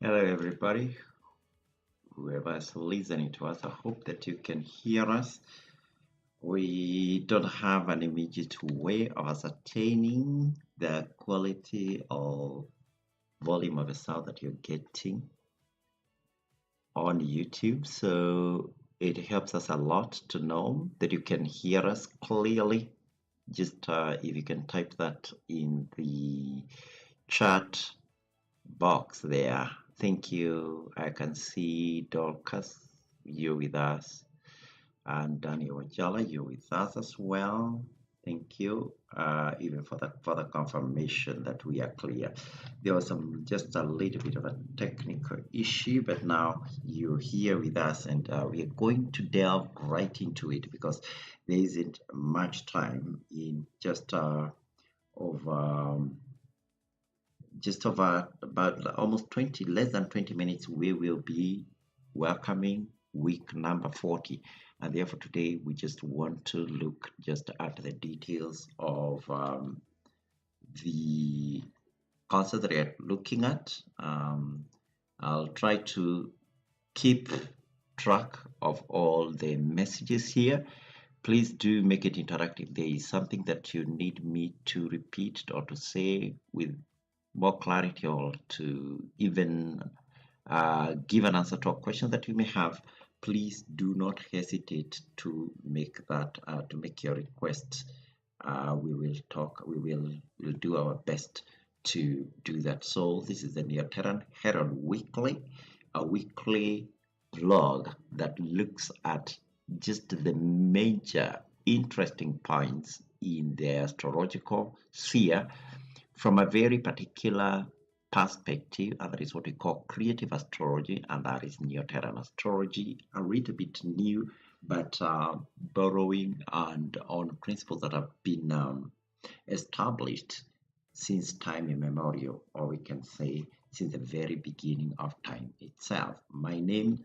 Hello, everybody. Whoever is listening to us, I hope that you can hear us. We don't have an immediate way of ascertaining the quality or volume of the sound that you're getting on YouTube. So it helps us a lot to know that you can hear us clearly. Just if you can type that in the chat box there. Thank you. I can see Dorcas, you with us, and Daniel Ojala, you with us as well. Thank you, even for that further confirmation that we are clear. There was just a little bit of a technical issue, but now you're here with us, and we are going to delve right into it because there isn't much time in over just over about almost 20, less than 20 minutes, we will be welcoming week number 40. And therefore, today we just want to look just at the details of the concept that we're looking at. I'll try to keep track of all the messages here. Please do make it interactive. If there is something that you need me to repeat or to say with more clarity or to even give an answer to a question that you may have, please do not hesitate to make your request. We will talk. We'll do our best to do that. So this is the Neoteran Herald Weekly, a weekly blog that looks at just the major interesting points in the astrological sphere from a very particular perspective, and that is what we call creative astrology, and that is Neoteran astrology, a little bit new, but borrowing and on principles that have been established since time immemorial, or we can say since the very beginning of time itself. My name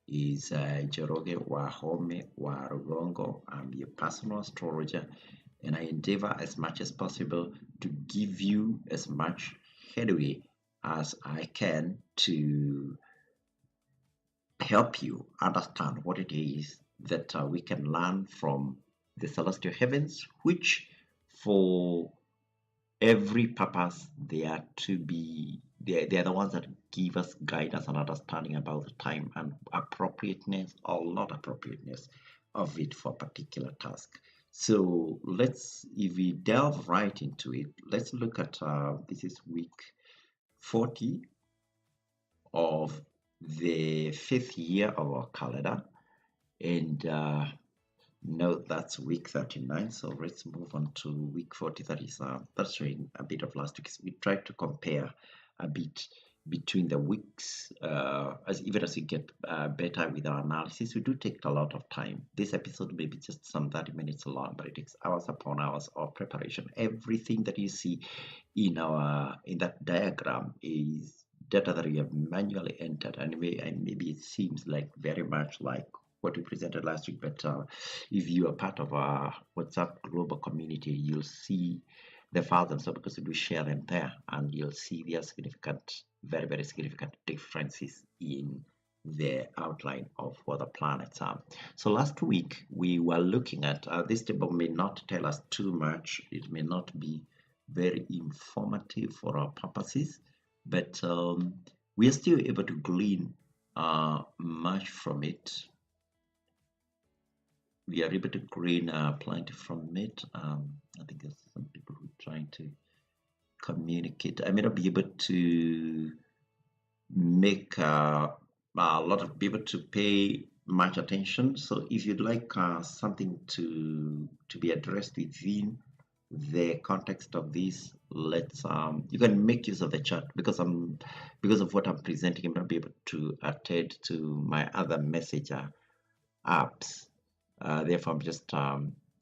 is Joroge Wahome Warugongo. I'm your personal astrologer, and I endeavor as much as possible to give you as much headway as I can to help you understand what it is that we can learn from the celestial heavens, which for every purpose they are to be they are the ones that give us guidance and understanding about the time and appropriateness or not appropriateness of it for a particular task. So if we delve right into it, let's look at this is week 40 of the fifth year of our calendar, and no, that's week 39. So let's move on to week 40. That's showing a bit of last week. We tried to compare a bit between the weeks, as even as we get better with our analysis. We do take a lot of time. This episode may be just some 30 minutes long, but it takes hours upon hours of preparation. Everything that you see in that diagram is data that we have manually entered, and maybe it seems like very much like what we presented last week, but if you are part of our WhatsApp global community, you'll see the files themselves because we do share them there, and you'll see there are significant, very, very significant differences in the outline of what the planets are. So last week we were looking at this table may not tell us too much. It may not be very informative for our purposes, but we are still able to glean much from it. We are able to glean plenty from it. I think there's some people who are trying to communicate. I may not be able to make a lot of people to pay much attention. So if you'd like something to be addressed within the context of this, let's you can make use of the chat because of what I'm presenting. I'm not be able to attend to my other messenger apps. Therefore, I'm just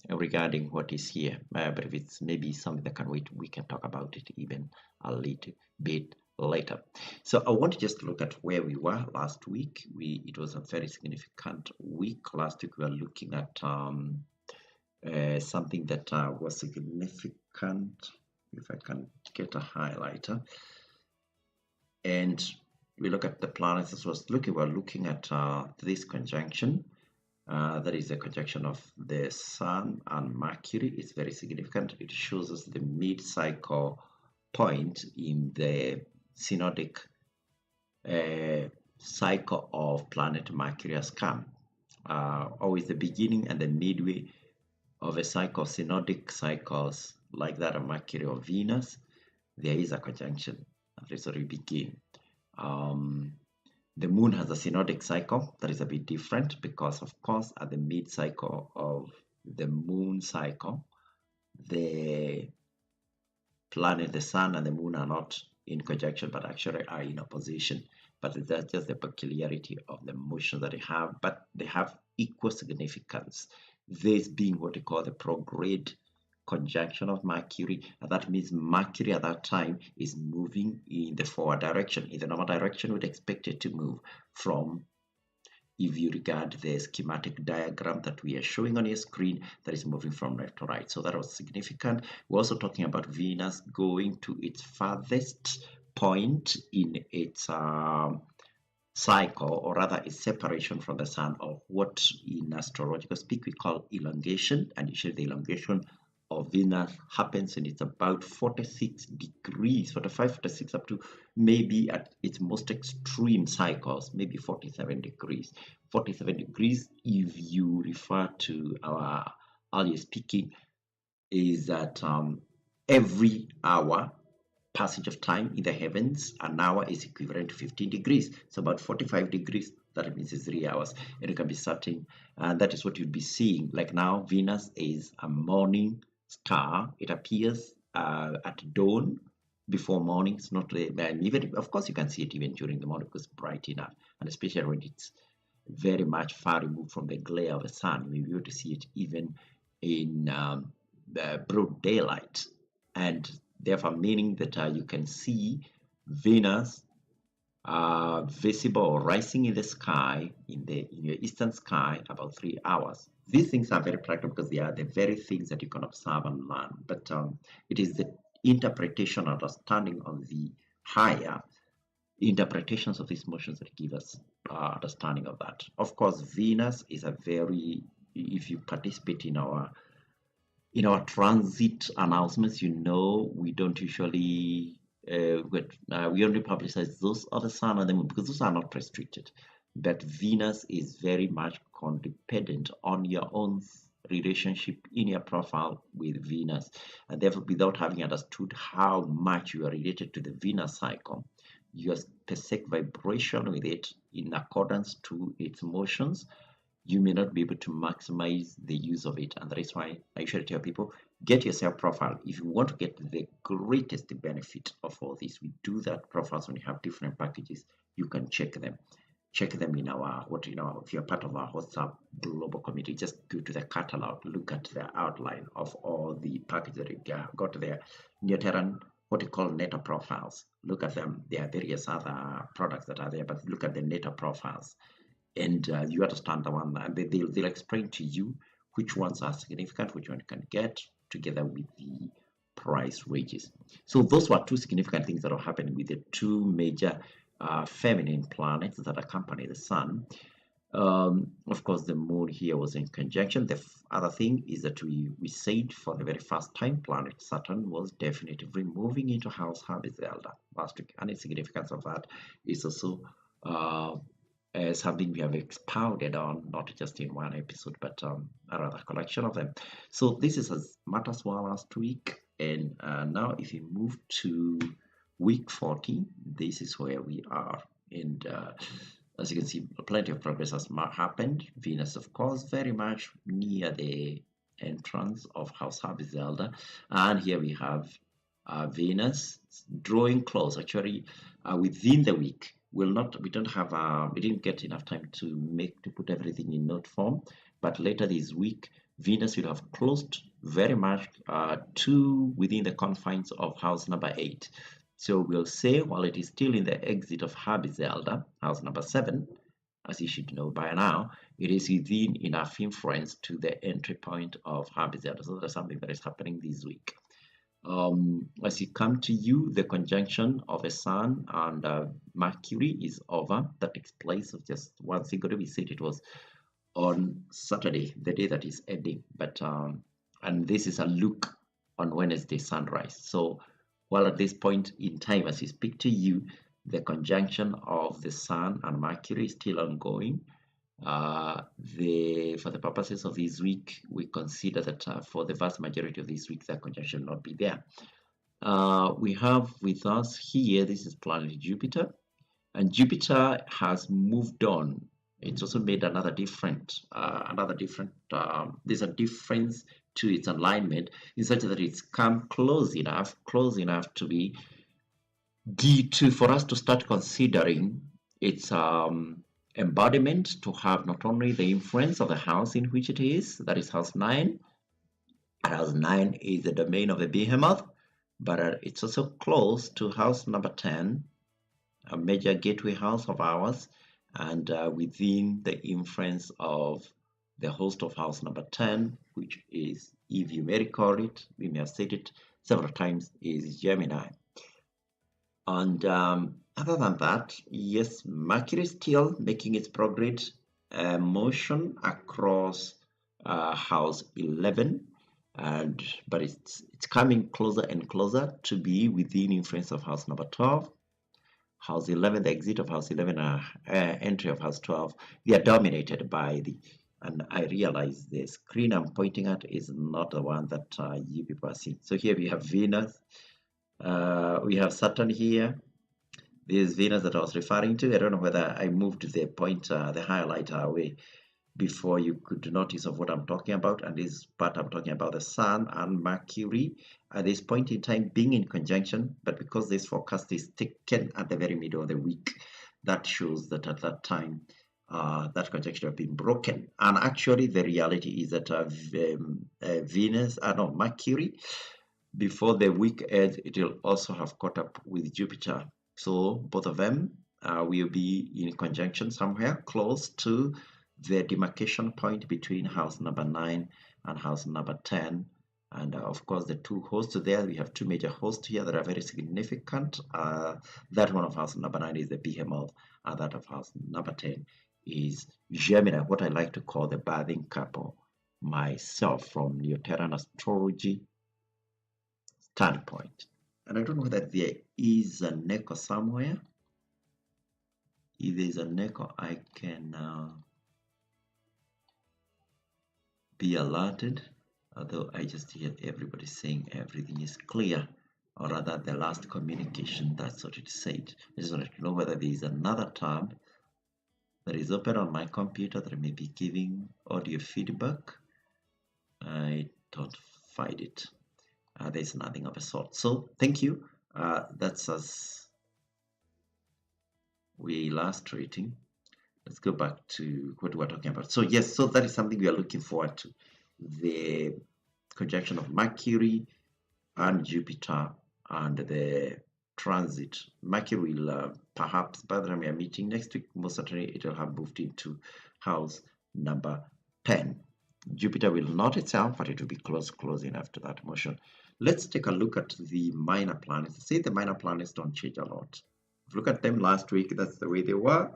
regarding what is here. But if it's maybe something that can wait, we can talk about it even a little bit later. So I want to just look at where we were last week. It was a very significant week. Last week we were looking at something that was significant. If I can get a highlighter. And we look at the planets as was looking, we're looking at this conjunction. That is a conjunction of the Sun and Mercury. It's very significant. It shows us the mid-cycle point in the synodic cycle of planet Mercury has come. Always the beginning and the midway of a cycle, synodic cycles like that of Mercury or Venus, there is a conjunction. That's where we begin. The moon has a synodic cycle that is a bit different because, of course, at the mid-cycle of the moon cycle, the planet, the sun, and the moon are not in conjunction, but actually are in opposition. But that's just the peculiarity of the motion that they have, but they have equal significance. This being what we call the prograde conjunction of Mercury, and that means Mercury at that time is moving in the forward direction. In the normal direction, we'd expect it to move from, if you regard the schematic diagram that we are showing on your screen, that is moving from left to right. So that was significant. We're also talking about Venus going to its farthest point in its cycle, or rather its separation from the sun, or what in astrological speak we call elongation. And usually the elongation of Venus happens when it's about 46 degrees, 45, 46, up to maybe at its most extreme cycles, maybe 47 degrees. 47 degrees, if you refer to our earlier speaking, is that every hour passage of time in the heavens, an hour is equivalent to 15 degrees. So about 45 degrees, that means it's 3 hours. And you can be certain, and that is what you'll be seeing. Like now, Venus is a morning star. It appears at dawn before morning. It's not even, of course, you can see it even during the morning because it's bright enough, and especially when it's very much far removed from the glare of the sun. You may be able to see it even in the broad daylight, and therefore meaning that you can see Venus visible or rising in the sky, in your eastern sky, about 3 hours. These things are very practical because they are the very things that you can observe and learn. But it is the interpretation, understanding of the higher interpretations of these motions that give us understanding of that. Of course, Venus is a very, if you participate in our transit announcements, we don't usually we only publicize those of the sun and the moon because those are not restricted. But Venus is very much codependent on your own relationship in your profile with Venus, and therefore, without having understood how much you are related to the Venus cycle, your specific vibration with it in accordance to its motions, you may not be able to maximize the use of it. And that is why I usually tell people, get yourself profile. If you want to get the greatest benefit of all this, we do that profiles when you have different packages. You can check them. Check them in our, if you're part of our WhatsApp global community, just go to the catalog, look at the outline of all the packages that you got there. Neoteran, what we call Neta profiles. Look at them. There are various other products that are there, but look at the Neta profiles. And you understand the one, and they'll explain to you which ones are significant, which one you can get together with the price ranges. So those were two significant things that are happening with the two major feminine planets that accompany the sun. Of course, the moon here was in conjunction. The other thing is that we said for the very first time, planet Saturn was definitively moving into house Habizelda last week, and the significance of that is also something we have expounded on, not just in one episode, but a rather collection of them. So this is as much as well last week, and now if you move to week 40, this is where we are, and as you can see, plenty of progress has happened. Venus, of course, very much near the entrance of House Habizelda, and here we have Venus drawing close. Actually, within the week, we didn't get enough time to put everything in note form, but later this week, Venus will have closed very much to within the confines of house number 8. So we'll say, while it is still in the exit of Habizelda, house number 7, as you should know by now, it is within enough influence to the entry point of Habizelda. So that's something that is happening this week. As you come to you, the conjunction of the Sun and Mercury is over. That takes place of just one single day. We said it was on Saturday, the day that is ending. But and this is a look on Wednesday sunrise. So while at this point in time, as we speak to you, the conjunction of the Sun and Mercury is still ongoing. For the purposes of this week, we consider that for the vast majority of this week, that conjunction will not be there. We have with us here, this is planet Jupiter, and Jupiter has moved on. It's also made there's a difference to its alignment in such that it's come close enough to be for us to start considering its embodiment, to have not only the influence of the house in which it is, that is house 9. House 9 is the domain of the behemoth, but it's also close to house number 10, a major gateway house of ours, and within the influence of the host of house number 10, which is, if you may recall it, we may have said it several times, is Gemini. And other than that, yes, Mercury is still making its progress motion across house 11, but it's coming closer and closer to be within influence of house number 12. House 11, the exit of house 11, entry of house 12, they are dominated by and I realize the screen I'm pointing at is not the one that you people are seeing. So here we have Venus, we have Saturn here. This is Venus that I was referring to. I don't know whether I moved the pointer, the highlighter away before you could notice of what I'm talking about. And this part I'm talking about the Sun and Mercury at this point in time being in conjunction, but because this forecast is taken at the very middle of the week, that shows that at that time that conjunction have been broken. And actually the reality is that Mercury, before the week ends, it will also have caught up with Jupiter. So both of them will be in conjunction somewhere close to the demarcation point between house number 9 and house number 10. And of course, the two hosts there, we have two major hosts here that are very significant. That one of house number 9 is the behemoth, and that of house number 10 is Gemini, what I like to call the birthing couple myself from Neoteran Astrology standpoint. And I don't know whether there is an echo somewhere. If there is an echo, I can be alerted, although I just hear everybody saying everything is clear, or rather the last communication, that's what it said. I just wanted to know whether there is another tab that is open on my computer that may be giving audio feedback. I don't find it. There's nothing of a sort. So thank you. That's as we illustrating. Let's go back to what we're talking about. So yes, so that is something we are looking forward to. The conjunction of Mercury and Jupiter and the transit. Mercury will perhaps by the time we are meeting next week, most certainly it will have moved into house number 10. Jupiter will not itself, but it will be close enough to that motion. Let's take a look at the minor planets. Say the minor planets don't change a lot. If you look at them last week, that's the way they were.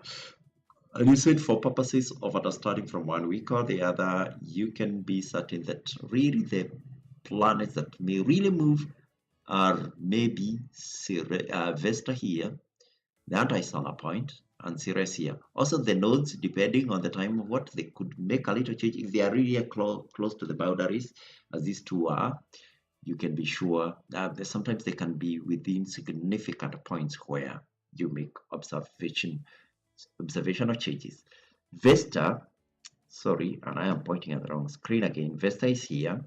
And you said for purposes of understanding from one week or the other, you can be certain that really the planets that may really move are maybe Vesta here, the anti-solar point, and Ceres here. Also the nodes, depending on the time of what, they could make a little change. If they are really close to the boundaries, as these two are, you can be sure that sometimes they can be within significant points where you make observational changes. Vesta, sorry, and I am pointing at the wrong screen again. Vesta is here.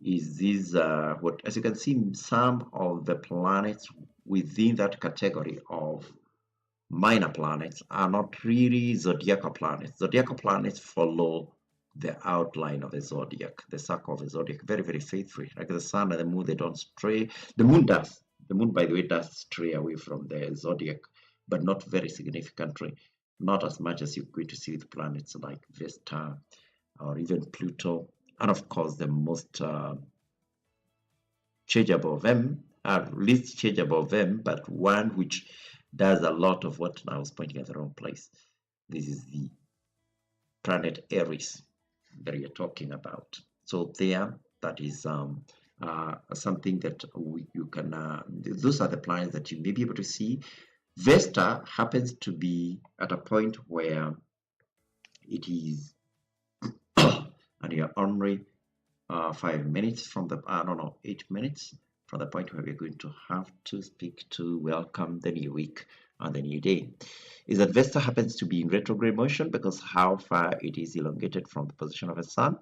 Is this what, as you can see, some of the planets within that category of minor planets are not really zodiacal planets. Zodiacal planets follow the outline of the zodiac, the circle of the zodiac, very, very faithfully. Like the sun and the moon, they don't stray. The moon does. The moon, by the way, does stray away from the zodiac, but not very significantly. Not as much as you're going to see with planets like Vesta or even Pluto. And of course, the most change above them, least change above them, but one which does a lot of what I was pointing at the wrong place. This is the planet Aries that you're talking about. So there, that is something that you can, those are the planets that you may be able to see. Vesta happens to be at a point where it is, and you're only 5 minutes from the, I don't know, 8 minutes from the point where we're going to have to speak to welcome the new week and the new day. Is that Vesta happens to be in retrograde motion because how far it is elongated from the position of the sun,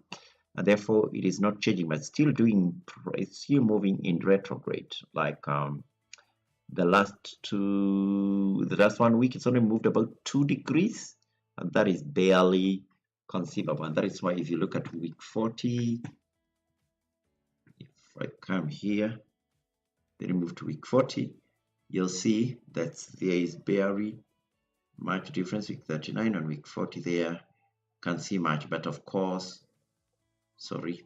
and therefore it is not changing, but still doing, it's still moving in retrograde. Like the last 1 week, it's only moved about 2 degrees, and that is barely conceivable. And that is why if you look at week 40, if I come here, then move to week 40, you'll see that there is barely much difference. Week 39 and week 40 there can't see much, but of course, sorry,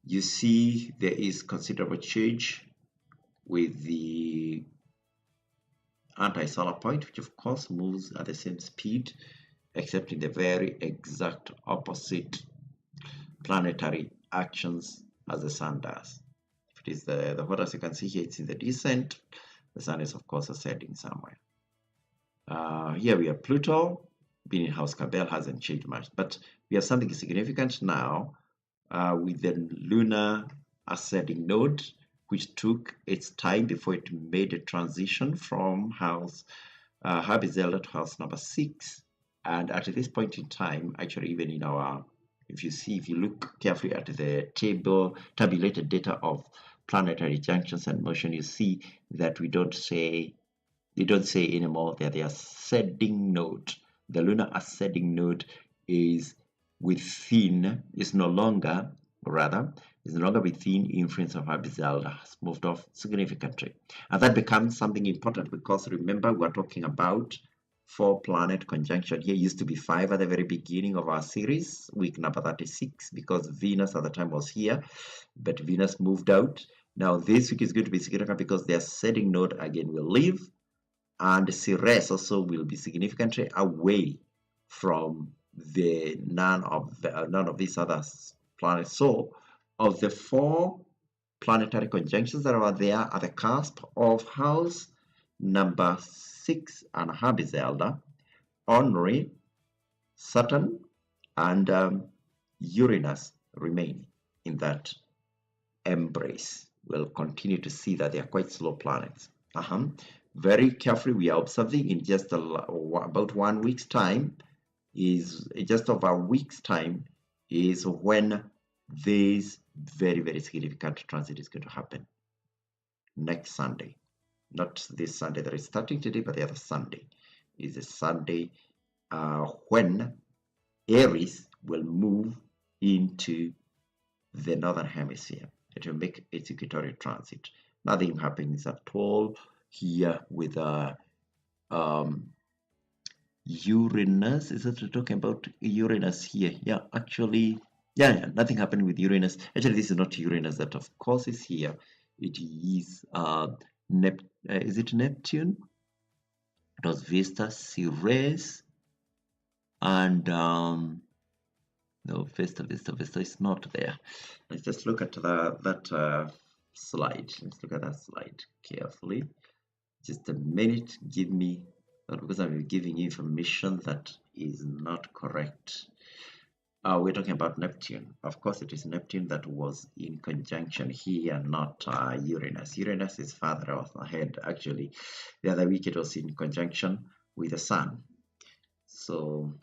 you see there is considerable change with the anti-solar point, which of course moves at the same speed, except in the very exact opposite planetary actions as the sun does. If it is the what, as you can see here, it's in the descent. The sun is of course ascending somewhere. Here we have Pluto being in house Cabell, hasn't changed much, but we have something significant now with the lunar ascending node, which took its time before it made a transition from house Habizelda to house number 6. And at this point in time, actually, even in our, if you look carefully at the tabulated data of planetary junctions and motion, you see that they don't say anymore that the ascending node, the lunar ascending node is no longer within influence of Habizelda, has moved off significantly. And that becomes something important because remember, we're talking about 4-planet conjunction. Here used to be 5 at the very beginning of our series, week number 36, because Venus at the time was here, but Venus moved out. Now this week is going to be significant because the ascending node again will leave, and Ceres also will be significantly away from none of these other planets. So of the 4 planetary conjunctions that are there at the cusp of house number 6 and Habizelda, only Saturn and Uranus remain in that embrace. We'll continue to see that they are quite slow planets. Very carefully, we are observing in just about 1 week's time, is just over a week's time, is when this very, very significant transit is going to happen. Next Sunday, not this Sunday that is starting today, but the other Sunday is a Sunday when Aries will move into the northern hemisphere. It will make its equatorial transit. Nothing happens at all here with Uranus. Is that we're talking about Uranus here? Yeah, actually, yeah, nothing happened with Uranus. Actually, this is not Uranus that of course is here. It is is it Neptune? It was Vesta, Ceres, and no, Vesta is not there. Let's just look at that slide. Let's look at that slide carefully. Just a minute. Give me that, because I'm giving you information that is not correct. We're talking about Neptune. Of course, it is Neptune that was in conjunction here, not Uranus. Uranus is farther off ahead. Actually, the other week it was in conjunction with the Sun. So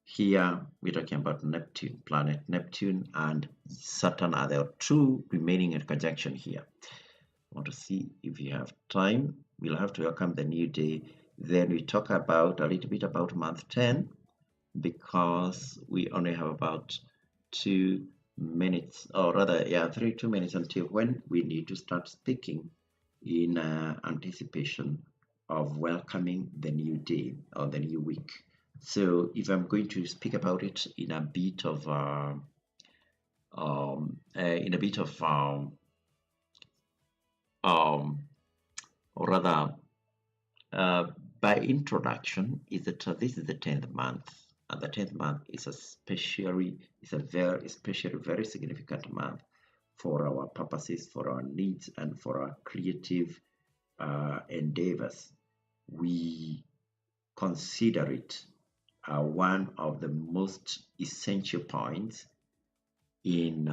here we're talking about Neptune, planet Neptune, and Saturn are the 2 remaining in conjunction here. I want to see if you have time. We'll have to welcome the new day. Then we talk about a little bit about month 10, because we only have about 2 minutes, or rather, yeah, 2 minutes until when we need to start speaking in anticipation of welcoming the new day or the new week. So if I'm going to speak about it in a bit of or rather, uh, by introduction, is that this is the 10th month, and the 10th month is especially very significant month for our purposes, for our needs, and for our creative endeavors. We consider it one of the most essential points in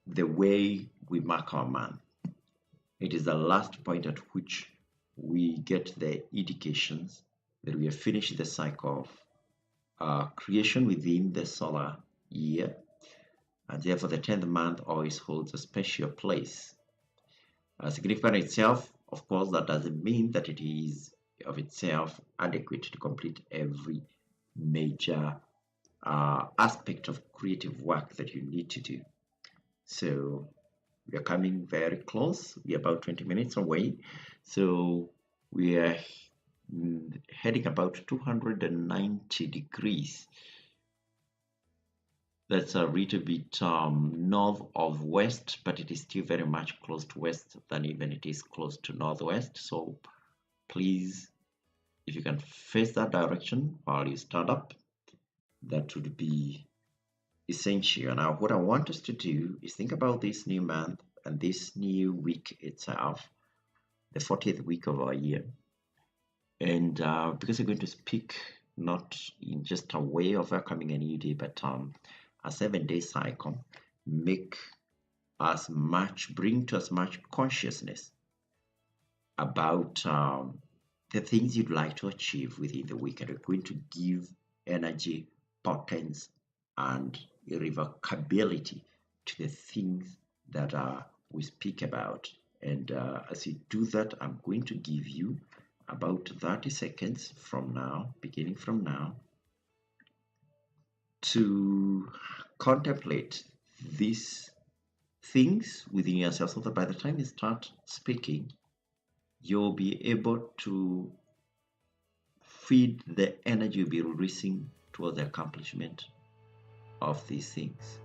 the way we mark our month. It is the last point at which we get the indications that we have finished the cycle of creation within the solar year, and therefore the 10th month always holds a special place. Significant itself, of course, that doesn't mean that it is of itself adequate to complete every major aspect of creative work that you need to do. So we are coming very close. We are about 20 minutes away. So we are heading about 290 degrees. That's a little bit north of west, but it is still very much close to west than even it is close to northwest. So please, if you can face that direction while you stand up, that would be essential. Now, what I want us to do is think about this new month and this new week itself, the 40th week of our year. And because we're going to speak not in just a way of welcoming a new day, but a 7-day cycle, bring to us much consciousness about the things you'd like to achieve within the week. And we're going to give energy, potence, and irrevocability to the things that we speak about. And as you do that, I'm going to give you about 30 seconds from now, beginning from now, to contemplate these things within yourself so that by the time you start speaking, you'll be able to feed the energy you'll be releasing towards the accomplishment of these things.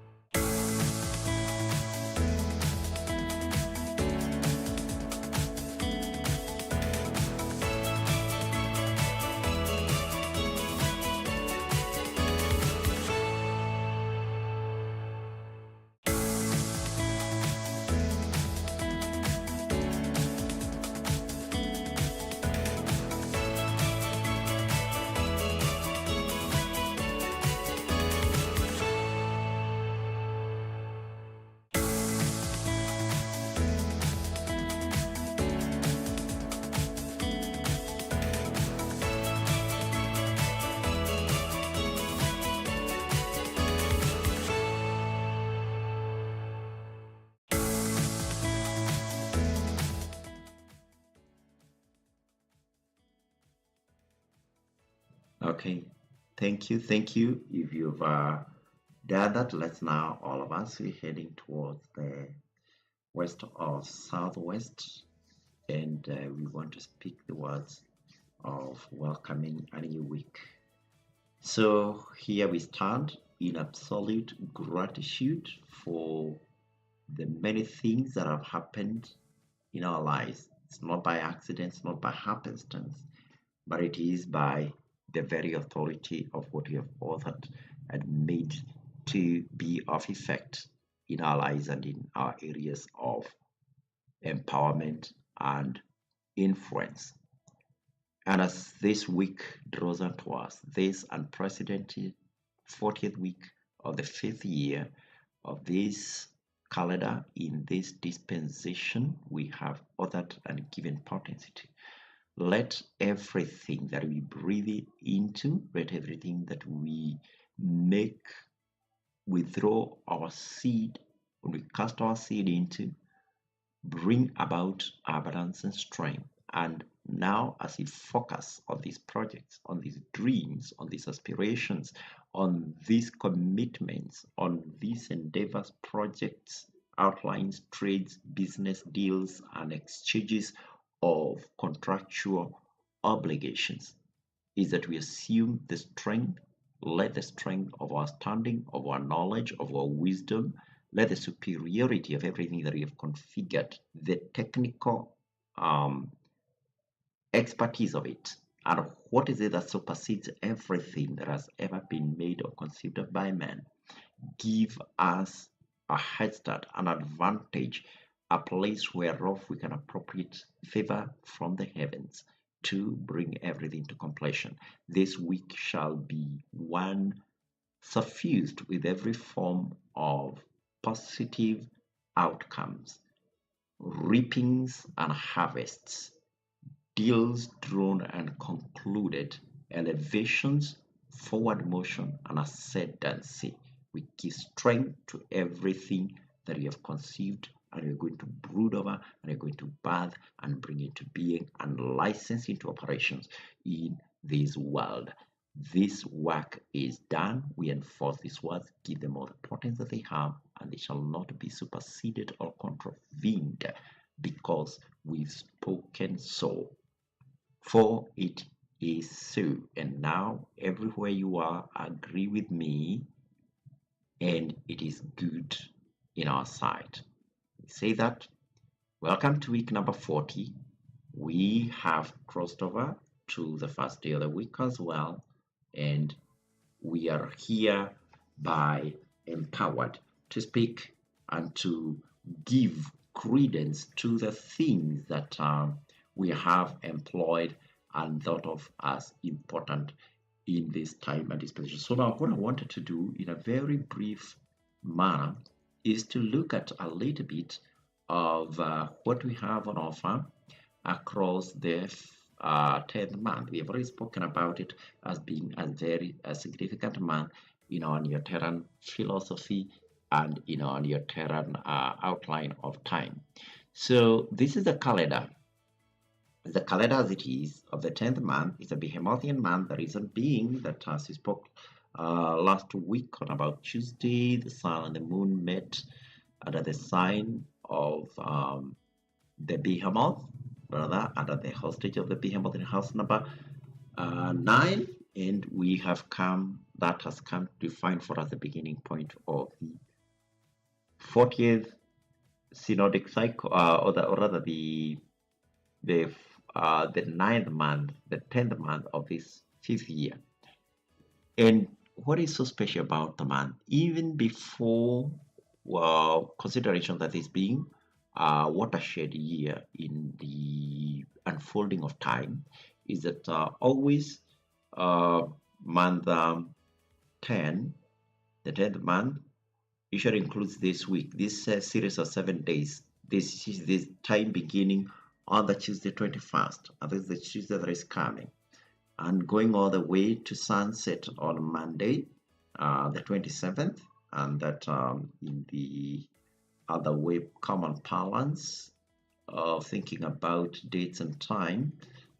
Okay, thank you. If you've done that, let's now, all of us, we're heading towards the west or southwest, and we want to speak the words of welcoming a new week. So here we stand in absolute gratitude for the many things that have happened in our lives. It's not by accident, it's not by happenstance, but it is by the very authority of what we have authored and made to be of effect in our lives and in our areas of empowerment and influence. And as this week draws onto us, this unprecedented 40th week of the 5th year of this calendar in this dispensation, we have authored and given potency to. Let everything that we breathe into, let everything that we make, we throw our seed, when we cast our seed into, bring about abundance and strength. And now, as we focus on these projects, on these dreams, on these aspirations, on these commitments, on these endeavors, projects, outlines, trades, business deals, and exchanges of contractual obligations, is that we assume the strength, let the strength of our standing, of our knowledge, of our wisdom, let the superiority of everything that we have configured, the technical expertise of it, and what is it that supersedes everything that has ever been made or conceived of by man, give us a head start, an advantage, a place whereof we can appropriate favor from the heavens to bring everything to completion. This week shall be one suffused with every form of positive outcomes, reapings and harvests, deals drawn and concluded, elevations, forward motion, and ascendancy. We give strength to everything that we have conceived, and we're going to brood over, and we're going to birth and bring into being and license into operations in this world. This work is done. We enforce these words, give them all the potence that they have, and they shall not be superseded or contravened, because we've spoken so. For it is so. And now, everywhere you are, agree with me, and it is good in our sight. We say that. Welcome to week number 40. We have crossed over to the first day of the week as well, and we are here by empowered to speak and to give credence to the things that we have employed and thought of as important in this time and dispensation. So now what I wanted to do in a very brief manner is to look at a little bit of what we have on offer across the 10th month. We have already spoken about it as being a very significant month in our Neoteran philosophy and in our Neoteran outline of time. So this is the calendar. The calendar as it is of the 10th month is a Behemothian month. The reason being that, as we spoke last week on about Tuesday, the sun and the moon met under the sign of the Behemoth, rather under the hostage of the Behemoth in house number 9, and we have come, that has come to define for us the beginning point of the 40th synodic cycle, or rather the 9th month, the 10th month of this 5th year. And what is so special about the month, even before consideration that is being a watershed year in the unfolding of time, is that always month 10, the 10th month, usually includes this week, this series of 7 days. This is this time beginning on the Tuesday 21st, and this is the Tuesday that is coming, and going all the way to sunset on Monday, the 27th, and that in the other way, common parlance of thinking about dates and time.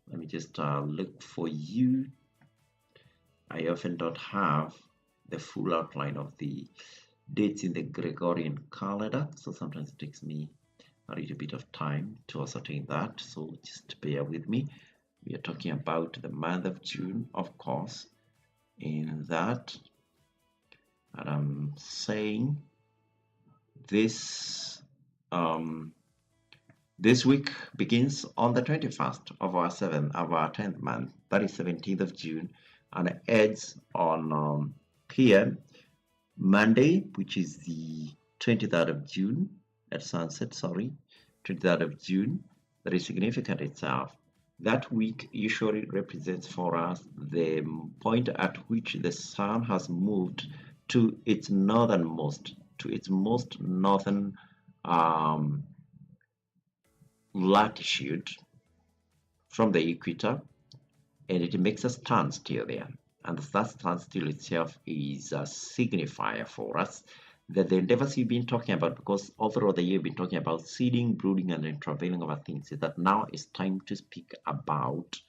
Let me just look for you. I often don't have the full outline of the dates in the Gregorian calendar, so sometimes it takes me a little bit of time to ascertain that, so just bear with me. We are talking about the month of June, of course, in that, and I'm saying this this week begins on the 21st of our 10th month, that is 17th of June, and ends on here Monday, which is the 23rd of June at sunset, 23rd of June. That is significant itself. That week usually represents for us the point at which the sun has moved to its northernmost, to its most northern latitude from the equator, and it makes a standstill there. And that standstill itself is a signifier for us that the endeavors you've been talking about, because all throughout the year you've been talking about seeding, brooding, and travailing over things, is that now it's time to speak about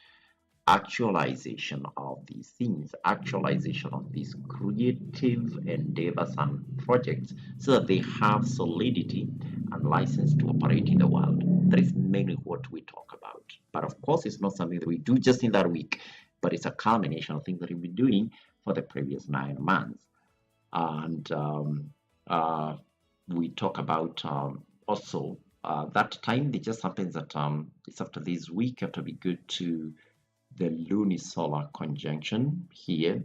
actualization of these things, actualization of these creative endeavors and projects, so that they have solidity and license to operate in the world. That is mainly what we talk about. But of course, it's not something that we do just in that week, but it's a culmination of things that we've been doing for the previous 9 months. And we talk about also that time. It just happens that it's after this week, after we go to the lunisolar conjunction here.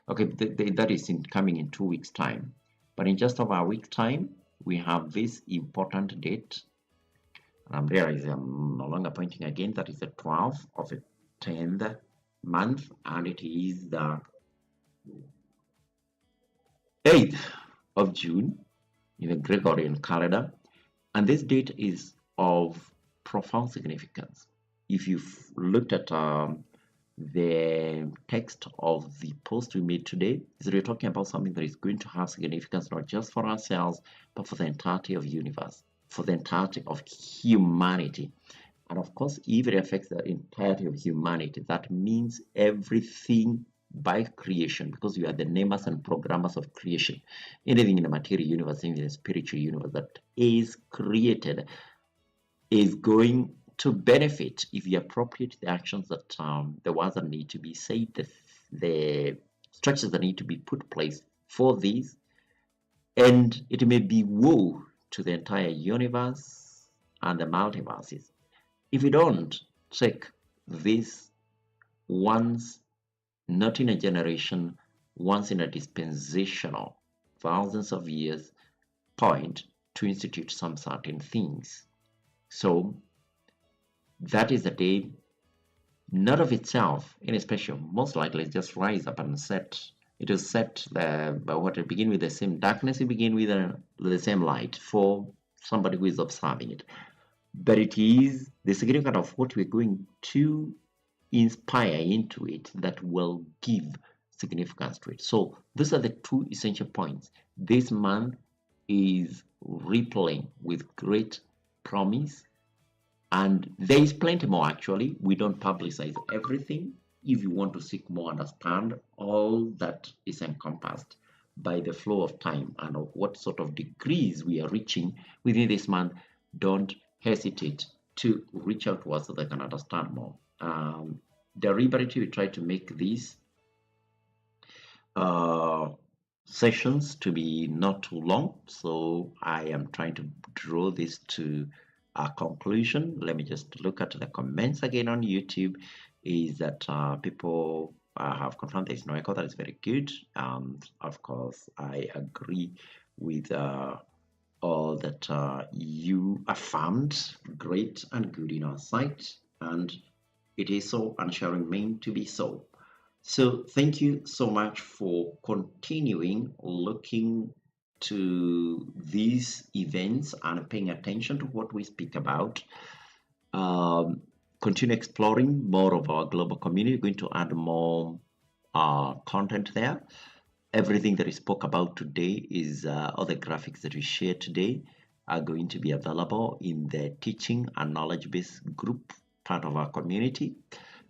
Okay, that is coming in 2 weeks' time. But in just over a week's time, we have this important date. And I'm realizing I'm no longer pointing again. That is the 12th of the 10th month, and it is the 8th of June in the Gregorian calendar. And this date is of profound significance. If you've looked at the text of the post we made today, is that we're talking about something that is going to have significance not just for ourselves, but for the entirety of the universe, for the entirety of humanity. And of course, if it affects the entirety of humanity, that means everything by creation, because you are the namers and programmers of creation. Anything in the material universe, in the spiritual universe that is created is going to benefit if you appropriate the actions that the ones that need to be said, the structures that need to be put place for these, and it may be woe to the entire universe and the multiverses if you don't check this once, not in a generation, once in a dispensational thousands of years point to institute some certain things. So that is the day, not of itself, in a special, most likely just rise up and set. It is set by what it begin with the same darkness, it begin with the same light for somebody who is observing it. But it is the significance of what we're going to inspire into it that will give significance to it. So these are the two essential points. This month is rippling with great promise, and there is plenty more. Actually, we don't publicize everything. If you want to seek more, understand all that is encompassed by the flow of time and of what sort of degrees we are reaching within this month, don't hesitate to reach out to us so they can understand more. Deliberately, we try to make these sessions to be not too long, so I am trying to draw this to a conclusion. Let me just look at the comments again on YouTube. Is that people have confirmed there is no echo. That is very good. Of course, I agree with all that you affirmed. Great and good in our sight, and it is so, and shall remain to be so. So thank you so much for continuing looking to these events and paying attention to what we speak about. Continue exploring more of our global community. We're going to add more content there. Everything that we spoke about today is all the graphics that we shared today are going to be available in the teaching and knowledge base group part of our community.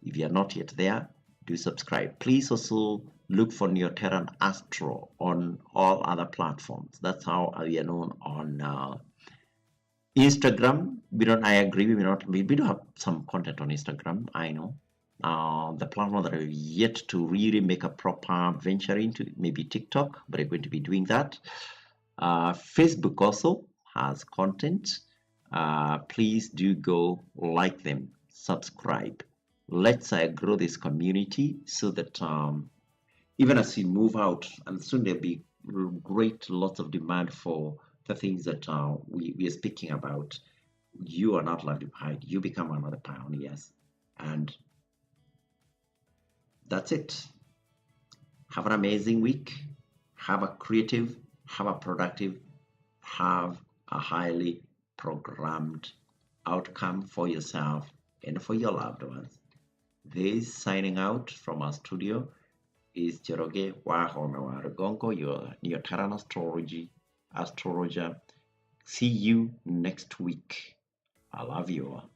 If you are not yet there, do subscribe. Please also look for Neoteran Astro on all other platforms. That's how we are known on Instagram. I agree. We do have some content on Instagram. I know. The platform that I've yet to really make a proper venture into, maybe TikTok, but I'm going to be doing that. Facebook also has content. Please do go like them, subscribe. Let's grow this community so that even as we move out, and soon there'll be lots of demand for the things that we are speaking about. You are not left behind. You become another pioneers, and that's it. Have an amazing week. Have a creative, have a productive, have a highly programmed outcome for yourself and for your loved ones. This signing out from our studio is Jeroge Wahome Rugongo, your Neoteran astrologer. See you next week. I love you all.